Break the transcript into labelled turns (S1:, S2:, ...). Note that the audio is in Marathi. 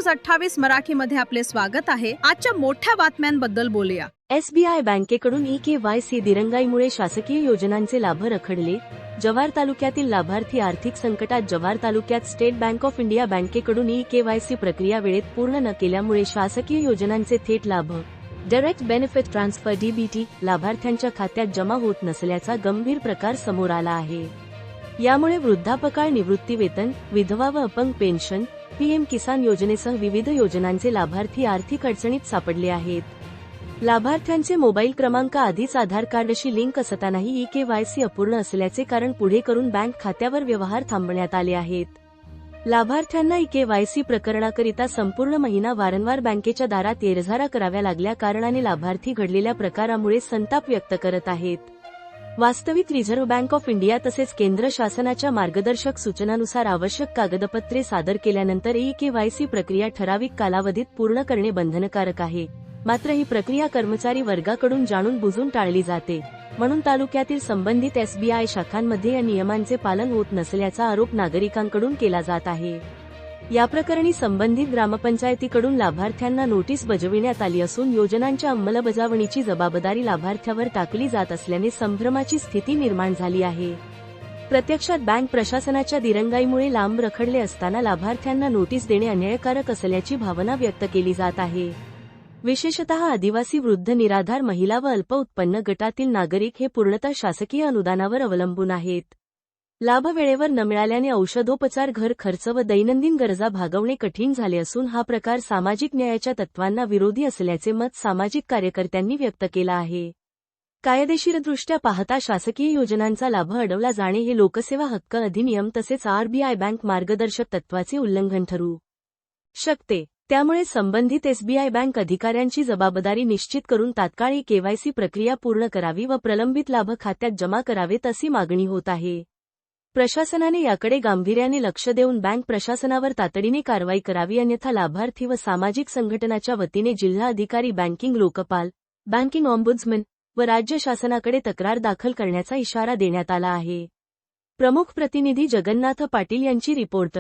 S1: न्यूज 28 मराठीमध्ये आपले स्वागत आहे। आजच्या मोठ्या बातम्यांबद्दल बोलूया।
S2: SBI बँकेकडून EKYC दिरंगाईमुळे शासकीय योजनांचे लाभ रखडले। जव्हार तालुक्यातील लाभार्थी आर्थिक संकटात। जव्हार तालुक्यात स्टेट बँक ऑफ इंडिया बँकेकडून EKYC प्रक्रिया वेळेत पूर्ण न केल्यामुळे शासकीय योजनांचे थेट लाभ डायरेक्ट बेनिफिट ट्रान्सफर DBT लाभार्थ्यांच्या खात्यात जमा होत नसल्याचा गंभीर प्रकार समोर आला आहे। यामुळे वृद्धापकाळ, निवृत्तीवेतन, विधवा व अपंग पेन्शन, PM किसान योजनेसह विविध योजनांचे लाभार्थी आर्थिक अडचणीत सापडले आहेत। लाभार्थ्यांचे मोबाईल क्रमांक आधीच आधार कार्डशी लिंक असतानाही EKYC अपूर्ण असल्याचे कारण पुढे करून बँक खात्यावर व्यवहार थांबवण्यात आले आहेत। लाभार्थ्यांना EKYC प्रकरणाकरिता संपूर्ण महिना वारंवार बँकेच्या दारात येरझारा कराव्या लागल्या कारणाने लाभार्थी घडलेल्या प्रकारामुळे संताप व्यक्त करत आहेत। वास्तविक रिझर्व्ह बँक ऑफ इंडिया तसेच केंद्र शासनाच्या मार्गदर्शक सूचनानुसार आवश्यक कागदपत्रे सादर केल्यानंतर EKYC प्रक्रिया ठराविक कालावधीत पूर्ण करणे बंधनकारक आहे। मात्र ही प्रक्रिया कर्मचारी वर्गाकडून जाणून बुजून टाळली जाते, म्हणून तालुक्यातील संबंधित SBI शाखांमध्ये या नियमांचे पालन होत नसल्याचा आरोप नागरिकांकडून केला जात आहे। याप्रकरणी संबंधित ग्रामपंचायतीकडून लाभार्थ्यांना नोटीस बजावण्यात आली असून योजनांच्या अंमलबजावणीची जबाबदारी लाभार्थ्यावर टाकली जात असल्याने संभ्रमाची स्थिती निर्माण झाली आहे। प्रत्यक्षात बँक प्रशासनाच्या दिरंगाईमुळे लांब रखडले असताना लाभार्थ्यांना नोटीस देणे अन्यायकारक असल्याची भावना व्यक्त केली जात आहे। विशेषतः आदिवासी, वृद्ध, निराधार, महिला व अल्प उत्पन्न गटातील नागरिक हे पूर्णतः शासकीय अनुदानावर अवलंबून आहेत। लाभ वेळेवर न मिळाल्याने औषधोपचार, घर खर्च व दैनंदिन गरजा भागवणे कठीण झाले असून हा प्रकार सामाजिक न्यायाच्या तत्वांना विरोधी असल्याचे मत सामाजिक कार्यकर्त्यांनी व्यक्त केला आहे। कायदेशीरदृष्ट्या पाहता शासकीय योजनांचा लाभ अडवला जाणे हे लोकसेवा हक्क अधिनियम तसेच RBI बँक मार्गदर्शक तत्वाचे उल्लंघन ठरू शकते। त्यामुळे संबंधित SBI बँक अधिकाऱ्यांची जबाबदारी निश्चित करून तात्काळ EKYC प्रक्रिया पूर्ण करावी व प्रलंबित लाभ खात्यात जमा करावेत अशी मागणी होत आहे। प्रशासनाने याकडे गांभीर्याने लक्ष देऊन बँक प्रशासनावर तातडीने कारवाई करावी, अन्यथा लाभार्थी व सामाजिक संघटनाच्या वतीने जिल्हा अधिकारी, बँकिंग लोकपाल, बँकिंग ऑम्बुड्समन व राज्य शासनाकडे तक्रार दाखल करण्याचा इशारा देण्यात आला आहे। प्रमुख प्रतिनिधी जगन्नाथ पाटील यांची रिपोर्ट।